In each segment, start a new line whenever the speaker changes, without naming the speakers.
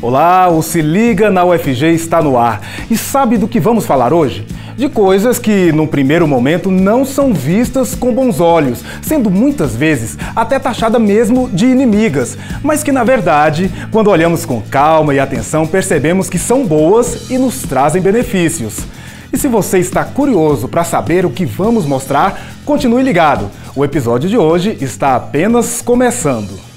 Olá, o Se Liga na UFG está no ar. E sabe do que vamos falar hoje? De coisas que, num primeiro momento, não são vistas com bons olhos, sendo muitas vezes até taxada mesmo de inimigas, mas que, na verdade, quando olhamos com calma e atenção, percebemos que são boas e nos trazem benefícios. E se você está curioso para saber o que vamos mostrar, continue ligado. O episódio de hoje está apenas começando.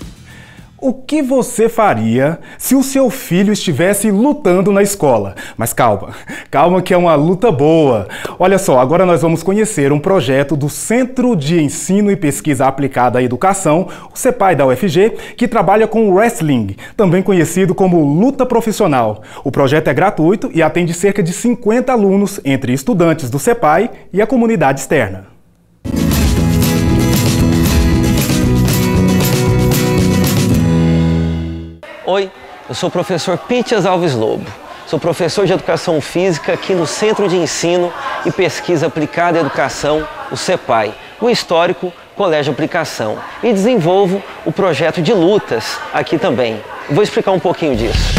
O que você faria se o seu filho estivesse lutando na escola? Mas calma que é uma luta boa. Olha só, agora nós vamos conhecer um projeto do Centro de Ensino e Pesquisa Aplicada à Educação, o CEPAI da UFG, que trabalha com wrestling, também conhecido como luta profissional. O projeto é gratuito e atende cerca de 50 alunos, entre estudantes do CEPAI e a comunidade externa.
Oi, eu sou o professor Pitias Alves Lobo. Sou professor de Educação Física aqui no Centro de Ensino e Pesquisa Aplicada à Educação, o CEPAI, o histórico Colégio Aplicação, e desenvolvo o projeto de lutas aqui também. Vou explicar um pouquinho disso.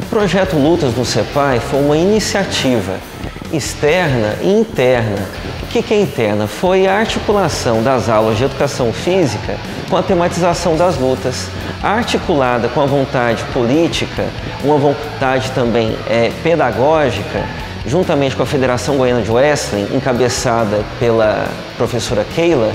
O projeto Lutas no CEPAI foi uma iniciativa externa e interna. O que é interna? Foi a articulação das aulas de educação física com a tematização das lutas, articulada com a vontade política, uma vontade também pedagógica, juntamente com a Federação Goiana de Wrestling, encabeçada pela professora Keila,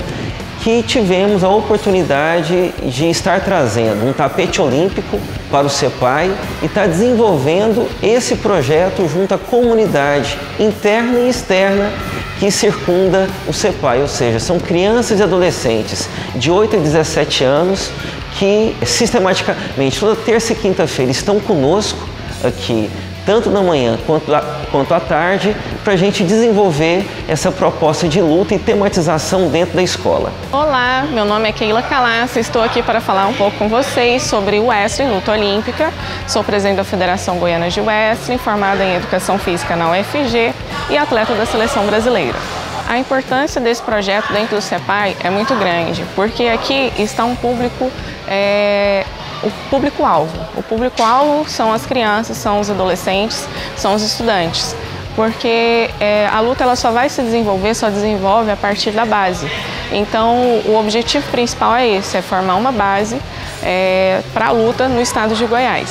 que tivemos a oportunidade de estar trazendo um tapete olímpico para o CEPAI e estar desenvolvendo esse projeto junto à comunidade interna e externa que circunda o CEPAI, ou seja, são crianças e adolescentes de 8 a 17 anos que sistematicamente toda terça e quinta-feira estão conosco aqui, tanto na manhã quanto à tarde, para a gente desenvolver essa proposta de luta e tematização dentro da escola.
Olá, meu nome é Keila Calassa, estou aqui para falar um pouco com vocês sobre o wrestling, luta olímpica. Sou presidente da Federação Goiana de Wrestling, formada em Educação Física na UFG e atleta da Seleção Brasileira. A importância desse projeto dentro do CEPAI é muito grande, porque aqui está um público, o público-alvo. O público-alvo são as crianças, são os adolescentes, são os estudantes, porque a luta ela só vai se desenvolver, só desenvolve a partir da base. Então, o objetivo principal é esse, é formar uma base para a luta no estado de Goiás.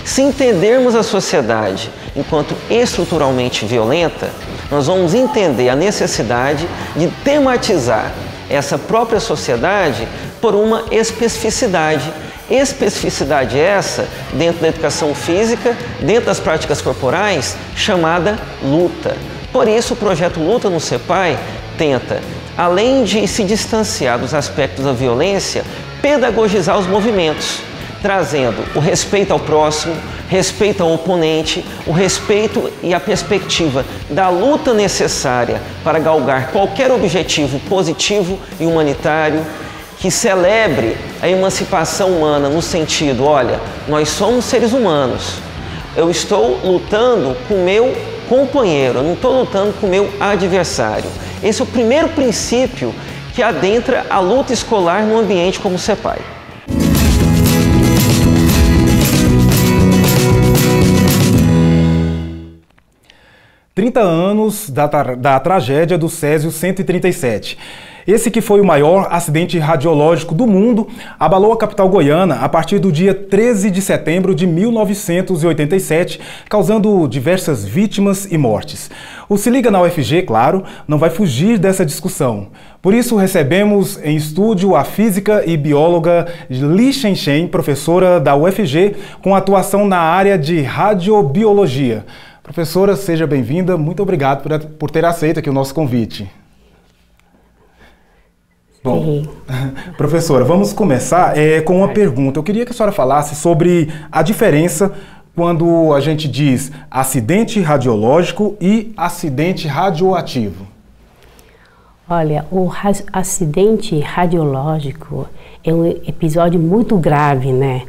Se entendermos a sociedade enquanto estruturalmente violenta, nós vamos entender a necessidade de tematizar essa própria sociedade por uma especificidade. Especificidade essa, dentro da educação física, dentro das práticas corporais, chamada luta. Por isso, o projeto Luta no CEPAI tenta, além de se distanciar dos aspectos da violência, pedagogizar os movimentos, trazendo o respeito ao próximo, respeito ao oponente, o respeito e a perspectiva da luta necessária para galgar qualquer objetivo positivo e humanitário, que celebre a emancipação humana no sentido, olha, nós somos seres humanos, eu estou lutando com o meu companheiro, eu não estou lutando com o meu adversário. Esse é o primeiro princípio que adentra a luta escolar no ambiente como o CEPAI.
Trinta anos da tragédia do Césio 137. Esse que foi o maior acidente radiológico do mundo abalou a capital goiana a partir do dia 13 de setembro de 1987, causando diversas vítimas e mortes. O Se Liga na UFG, claro, não vai fugir dessa discussão. Por isso recebemos em estúdio a física e bióloga Li Shen, professora da UFG, com atuação na área de radiobiologia. Professora, seja bem-vinda. Muito obrigado por ter aceito aqui o nosso convite. Bom, professora, vamos começar com uma pergunta. Eu queria que a senhora falasse sobre a diferença quando a gente diz acidente radiológico e acidente radioativo.
Olha, o acidente radiológico é um episódio muito grave, né?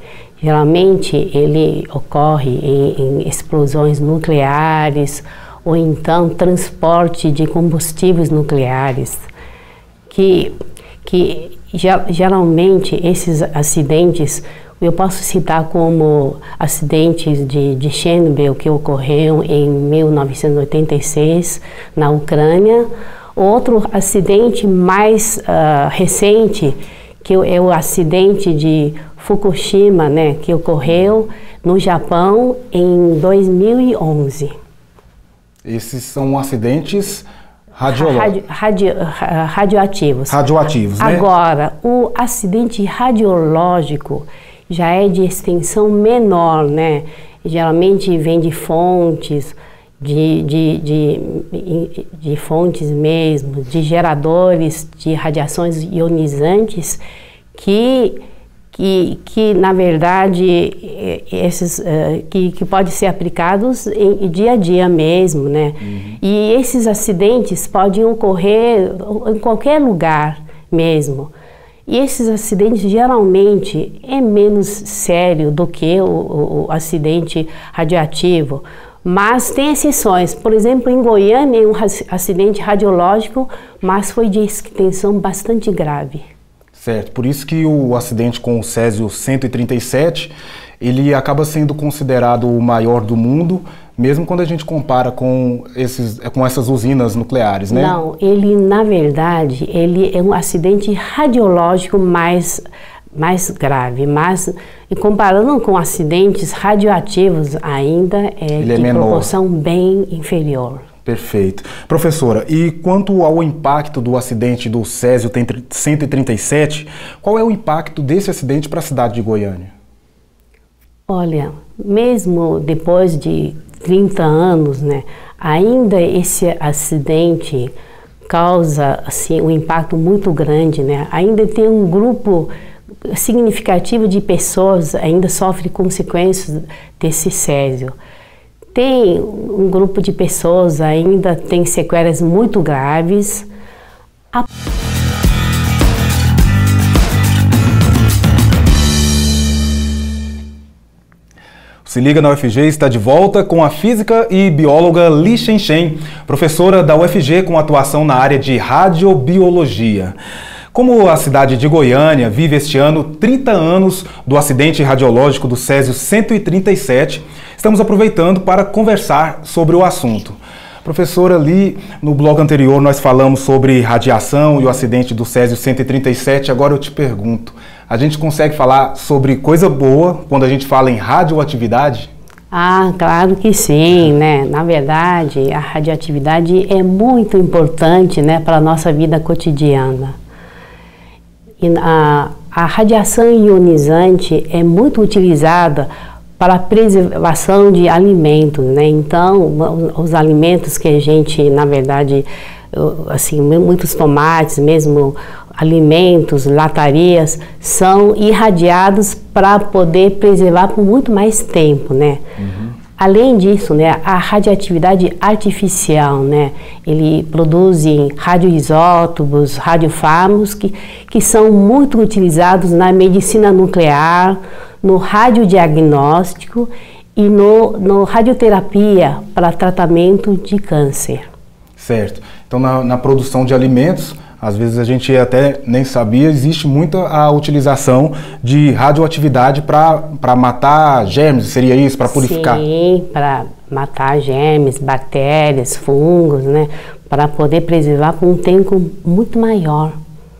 Geralmente ele ocorre em explosões nucleares ou então transporte de combustíveis nucleares. que geralmente esses acidentes, eu posso citar como acidentes de Chernobyl que ocorreu em 1986 na Ucrânia. Outro acidente mais recente, que é o acidente de Fukushima, né, que ocorreu no Japão em 2011.
Esses são acidentes
radioativos.
Radioativos, né?
Agora, o acidente radiológico já é de extensão menor, né? Geralmente vem de fontes, de fontes mesmo, de geradores de radiações ionizantes que na verdade que pode ser aplicados em dia a dia mesmo, né? E esses acidentes podem ocorrer em qualquer lugar mesmo. E esses acidentes geralmente é menos sério do que o acidente radioativo, mas tem exceções. Por exemplo, em Goiânia, um acidente radiológico, mas foi de extensão bastante grave.
Certo, por isso que o acidente com o Césio 137, ele acaba sendo considerado o maior do mundo, mesmo quando a gente compara com essas usinas nucleares, né?
Não, ele na verdade, ele é um acidente radiológico mais grave, mas comparando com acidentes radioativos ainda é de proporção bem inferior.
Perfeito. Professora, e quanto ao impacto do acidente do Césio 137, qual é o impacto desse acidente para a cidade de Goiânia?
Olha, mesmo depois de 30 anos, né, ainda esse acidente causa assim, um impacto muito grande, né? Ainda tem um grupo significativo de pessoas ainda sofre consequências desse Césio. Tem um grupo de pessoas ainda tem sequelas muito graves.
Se Liga na UFG está de volta com a física e bióloga Li Shen, professora da UFG com atuação na área de radiobiologia. Como a cidade de Goiânia vive este ano 30 anos do acidente radiológico do Césio 137, estamos aproveitando para conversar sobre o assunto. Professora Li, no blog anterior nós falamos sobre radiação e o acidente do Césio 137, agora eu te pergunto, a gente consegue falar sobre coisa boa quando a gente fala em radioatividade?
Ah, claro que sim, né? Na verdade, a radioatividade é muito importante, né, para a nossa vida cotidiana. E a radiação ionizante é muito utilizada para a preservação de alimentos, né? Então, os alimentos que a gente, na verdade, assim, muitos tomates, mesmo alimentos, latarias, são irradiados para poder preservar por muito mais tempo, né? Além disso, né, a radioatividade artificial, né, ele produz radioisótopos, radiofármacos que são muito utilizados na medicina nuclear, no radiodiagnóstico e no radioterapia para tratamento de câncer.
Certo. Então, na produção de alimentos, às vezes a gente até nem sabia, existe muita a utilização de radioatividade para matar germes, seria isso? Para purificar?
Sim, para matar germes, bactérias, fungos, né? Para poder preservar por um tempo muito maior.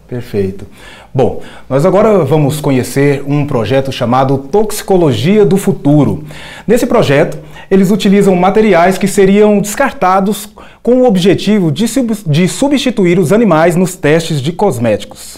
Perfeito. Bom, nós agora vamos conhecer um projeto chamado Toxicologia do Futuro. Nesse projeto, eles utilizam materiais que seriam descartados com o objetivo de substituir os animais nos testes de cosméticos.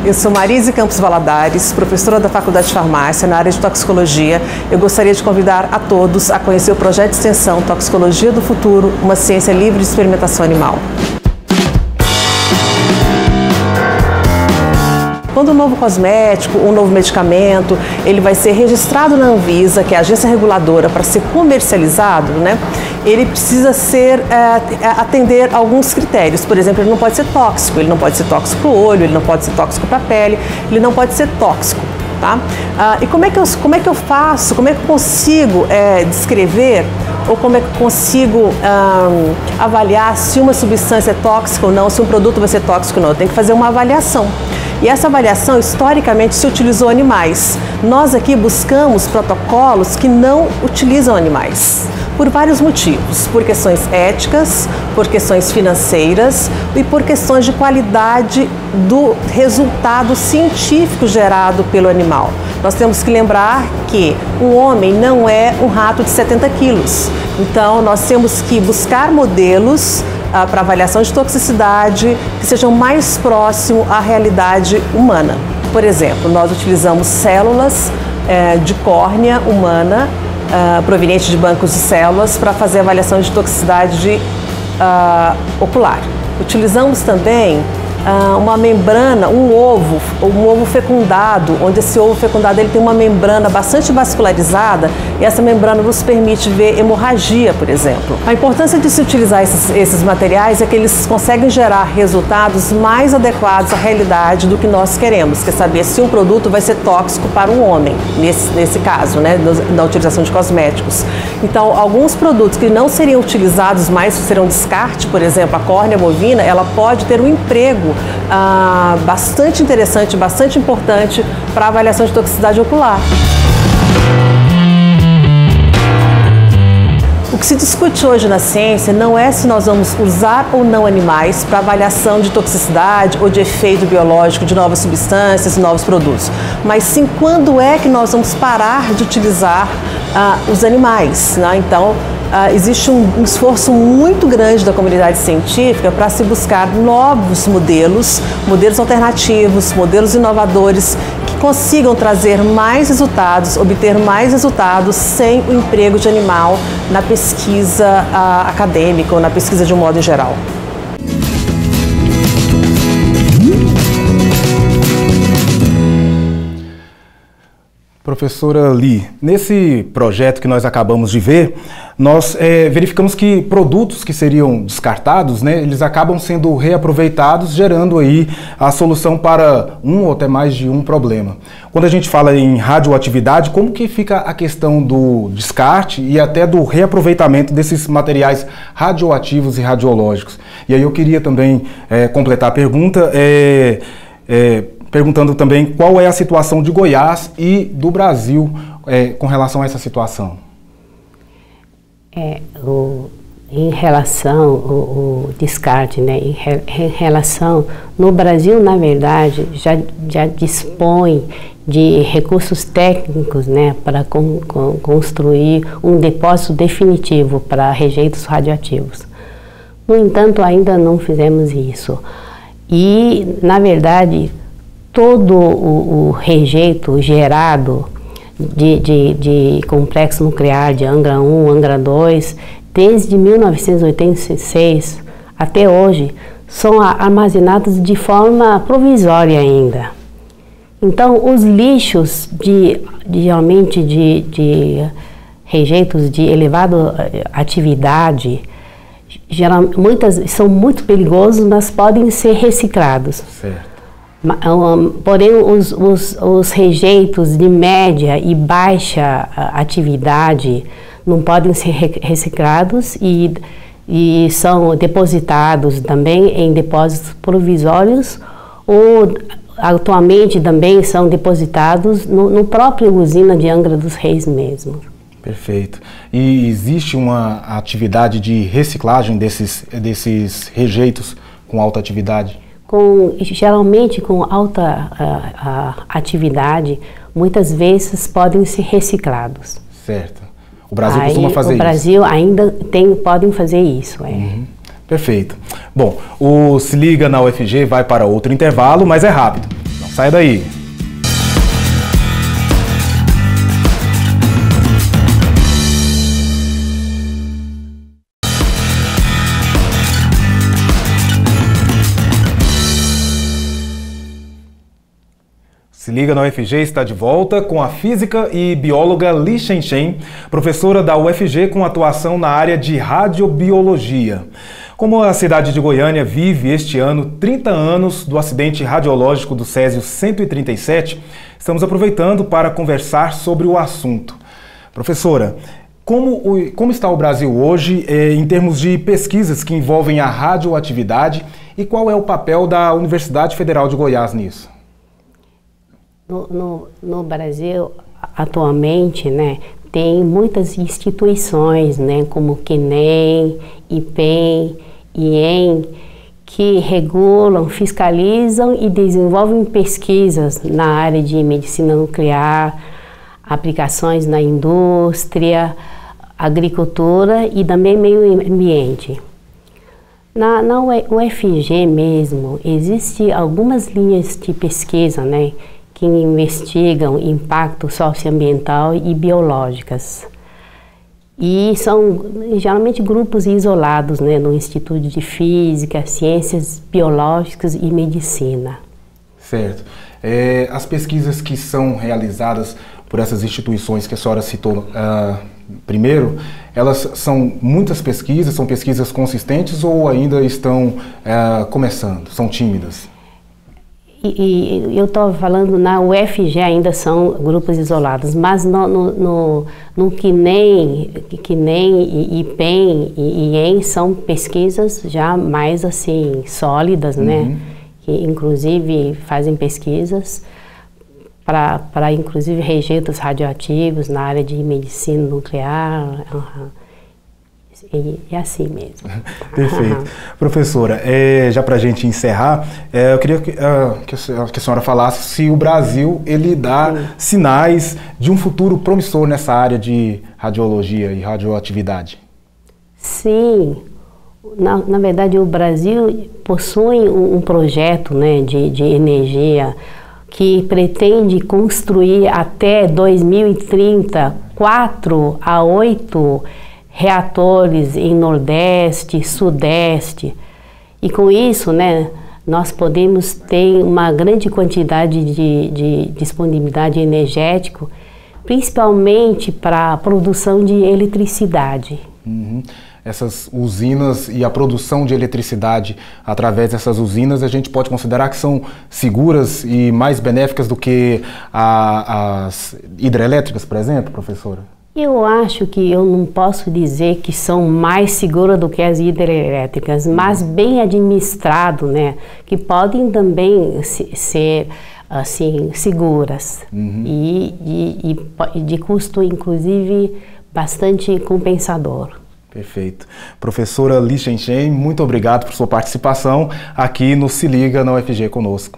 Eu sou Marise Campos Valadares, professora da Faculdade de Farmácia na área de Toxicologia. Eu gostaria de convidar a todos a conhecer o projeto de extensão Toxicologia do Futuro, uma ciência livre de experimentação animal. Quando um novo cosmético, um novo medicamento, ele vai ser registrado na Anvisa, que é a agência reguladora, para ser comercializado, né? Ele precisa atender alguns critérios. Por exemplo, ele não pode ser tóxico para o olho, ele não pode ser tóxico para a pele, ele não pode ser tóxico. Tá? E como é que eu faço, como é que eu consigo descrever ou como é que eu consigo avaliar se uma substância é tóxica ou não, se um produto vai ser tóxico ou não? Eu tenho que fazer uma avaliação. E essa avaliação, historicamente, se utilizou animais. Nós aqui buscamos protocolos que não utilizam animais, por vários motivos. Por questões éticas, por questões financeiras e por questões de qualidade do resultado científico gerado pelo animal. Nós temos que lembrar que um homem não é um rato de 70 quilos. Então, nós temos que buscar modelos para avaliação de toxicidade que sejam mais próximos à realidade humana. Por exemplo, nós utilizamos células de córnea humana provenientes de bancos de células para fazer avaliação de toxicidade ocular. Utilizamos também uma membrana, um ovo fecundado, onde esse ovo fecundado ele tem uma membrana bastante vascularizada e essa membrana nos permite ver hemorragia, por exemplo. A importância de se utilizar esses materiais é que eles conseguem gerar resultados mais adequados à realidade do que nós queremos, que é saber se um produto vai ser tóxico para um homem, nesse caso, né, da utilização de cosméticos. Então, alguns produtos que não seriam utilizados mais, serão descarte, por exemplo, a córnea bovina, ela pode ter um emprego bastante interessante, bastante importante para a avaliação de toxicidade ocular. O que se discute hoje na ciência não é se nós vamos usar ou não animais para avaliação de toxicidade ou de efeito biológico de novas substâncias e novos produtos, mas sim quando é que nós vamos parar de utilizar os animais, né? Então, existe um esforço muito grande da comunidade científica para se buscar novos modelos alternativos, modelos inovadores que consigam trazer mais resultados, obter mais resultados sem o emprego de animal na pesquisa acadêmica ou na pesquisa de um modo geral.
Professora Li, nesse projeto que nós acabamos de ver, nós verificamos que produtos que seriam descartados, né, eles acabam sendo reaproveitados, gerando aí a solução para um ou até mais de um problema. Quando a gente fala em radioatividade, como que fica a questão do descarte e até do reaproveitamento desses materiais radioativos e radiológicos? E aí eu queria também completar a pergunta, perguntando também qual é a situação de Goiás e do Brasil com relação a essa situação.
Em relação ao descarte, né, em relação, no Brasil, na verdade, já dispõe de recursos técnicos, né, para construir um depósito definitivo para rejeitos radioativos. No entanto, ainda não fizemos isso. E, na verdade, todo o rejeito gerado de complexo nuclear de Angra 1, Angra 2, desde 1986 até hoje, são armazenados de forma provisória ainda. Então, os lixos geralmente de rejeitos de elevada atividade, muitas são muito perigosos, mas podem ser reciclados.
Certo.
Porém, os rejeitos de média e baixa atividade não podem ser reciclados e são depositados também em depósitos provisórios ou atualmente também são depositados no próprio usina de Angra dos Reis mesmo.
Perfeito. E existe uma atividade de reciclagem desses rejeitos com alta atividade?
Geralmente com alta atividade, muitas vezes podem ser reciclados.
Certo. O Brasil costuma fazer isso?
O Brasil ainda podem fazer isso.
Uhum. Perfeito. Bom, o Se Liga na UFG vai para outro intervalo, mas é rápido. Não saia daí. Se Liga na UFG está de volta com a física e bióloga Li Shen, professora da UFG com atuação na área de radiobiologia. Como a cidade de Goiânia vive este ano 30 anos do acidente radiológico do Césio 137, estamos aproveitando para conversar sobre o assunto. Professora, como está o Brasil hoje em termos de pesquisas que envolvem a radioatividade e qual é o papel da Universidade Federal de Goiás nisso?
No Brasil, atualmente, né, tem muitas instituições, né, como CNEM, IPEM, IEM, que regulam, fiscalizam e desenvolvem pesquisas na área de medicina nuclear, aplicações na indústria, agricultura e também meio ambiente. Na UFG mesmo, existem algumas linhas de pesquisa, né, que investigam impacto socioambiental e biológicas. E são geralmente grupos isolados, né, no Instituto de Física, Ciências Biológicas e Medicina.
Certo. As pesquisas que são realizadas por essas instituições que a senhora citou primeiro, elas são muitas pesquisas, são pesquisas consistentes ou ainda estão começando, são tímidas?
E eu estou falando, na UFG ainda são grupos isolados, mas no CNEM, IPEM e IEM são pesquisas já mais assim sólidas, né? Que inclusive fazem pesquisas para inclusive rejeitos radioativos na área de medicina nuclear. E assim mesmo.
Perfeito. Professora, já para a gente encerrar, eu queria que a senhora falasse se o Brasil ele dá sinais de um futuro promissor nessa área de radiologia e radioatividade.
Sim. Na verdade, o Brasil possui um projeto, né, de energia que pretende construir até 2030 4 a 8 reatores em Nordeste, Sudeste, e com isso, né, nós podemos ter uma grande quantidade de disponibilidade energética, principalmente para a produção de eletricidade.
Essas usinas e a produção de eletricidade através dessas usinas, a gente pode considerar que são seguras e mais benéficas do que as hidrelétricas, por exemplo, professora?
Eu acho que eu não posso dizer que são mais seguras do que as hidrelétricas, mas bem administrado, né? Que podem também ser assim seguras e de custo inclusive bastante compensador.
Perfeito. Professora Lichtenstein, muito obrigado por sua participação aqui no Se Liga na UFG conosco.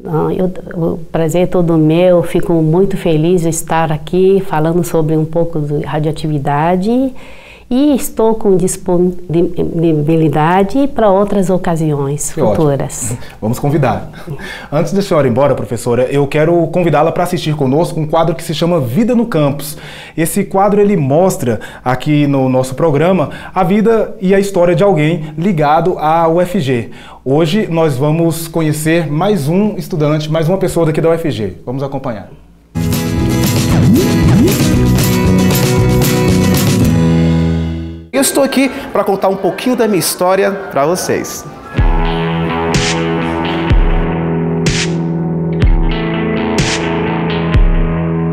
O prazer é todo meu, fico muito feliz de estar aqui falando sobre um pouco de radioatividade e estou com disponibilidade para outras ocasiões futuras.
Ótimo. Vamos convidar. Antes da senhora ir embora, professora, eu quero convidá-la para assistir conosco um quadro que se chama Vida no Campus. Esse quadro ele mostra aqui no nosso programa a vida e a história de alguém ligado à UFG. Hoje nós vamos conhecer mais um estudante, mais uma pessoa daqui da UFG. Vamos acompanhar.
Eu estou aqui para contar um pouquinho da minha história para vocês.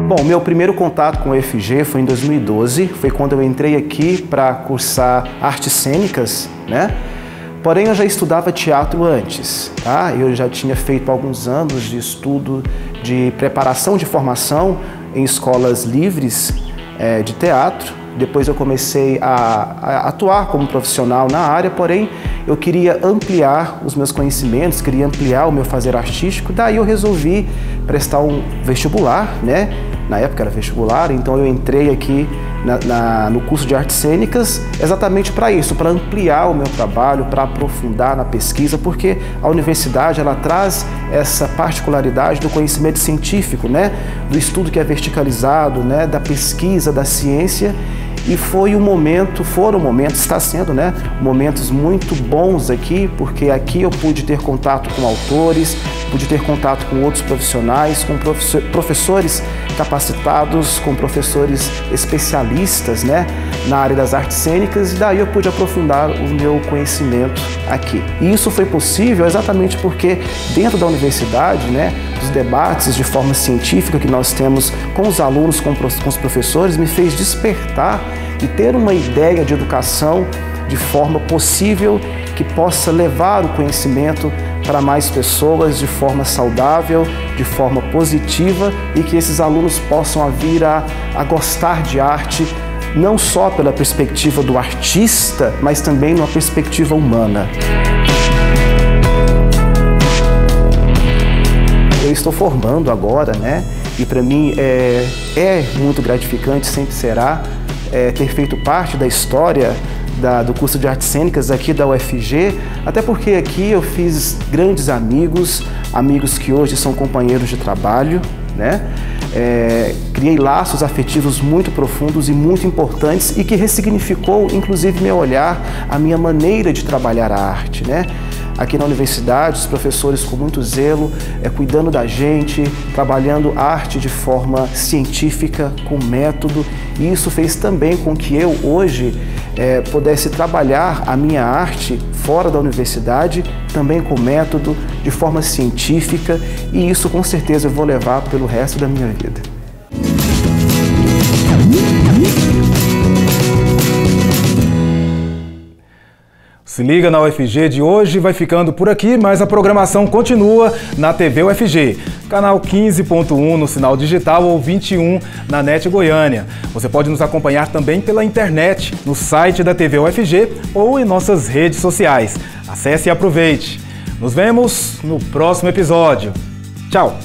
Bom, meu primeiro contato com o UFG foi em 2012, foi quando eu entrei aqui para cursar artes cênicas, né? Porém, eu já estudava teatro antes, tá? Eu já tinha feito alguns anos de estudo de preparação de formação em escolas livres de teatro. Depois eu comecei a atuar como profissional na área, porém eu queria ampliar os meus conhecimentos, queria ampliar o meu fazer artístico, daí eu resolvi prestar um vestibular, né? Na época era vestibular, então eu entrei aqui no curso de artes cênicas exatamente para isso, para ampliar o meu trabalho, para aprofundar na pesquisa, porque a universidade ela traz essa particularidade do conhecimento científico, né? Do estudo que é verticalizado, né? Da pesquisa, da ciência. E foram momentos, está sendo, né, momentos muito bons aqui, porque aqui eu pude ter contato com autores, pude ter contato com outros profissionais, com professores capacitados, com professores especialistas, né, na área das artes cênicas, e daí eu pude aprofundar o meu conhecimento aqui. E isso foi possível exatamente porque dentro da universidade, né, os debates de forma científica que nós temos com os alunos, com os professores, me fez despertar e ter uma ideia de educação de forma possível que possa levar o conhecimento para mais pessoas de forma saudável, de forma positiva, e que esses alunos possam vir a gostar de arte, não só pela perspectiva do artista, mas também numa perspectiva humana. Eu estou formando agora, né? E para mim é muito gratificante, sempre será, ter feito parte da história do curso de artes cênicas aqui da UFG, até porque aqui eu fiz grandes amigos que hoje são companheiros de trabalho, né? Criei laços afetivos muito profundos e muito importantes e que ressignificou, inclusive, meu olhar, a minha maneira de trabalhar a arte, né? Aqui na universidade, os professores com muito zelo, cuidando da gente, trabalhando arte de forma científica, com método, e isso fez também com que eu hoje pudesse trabalhar a minha arte fora da universidade, também com método, de forma científica, e isso com certeza eu vou levar pelo resto da minha vida.
Se Liga na UFG de hoje vai ficando por aqui, mas a programação continua na TV UFG, canal 15.1 no sinal digital ou 21 na NET Goiânia. Você pode nos acompanhar também pela internet, no site da TV UFG ou em nossas redes sociais. Acesse e aproveite. Nos vemos no próximo episódio. Tchau!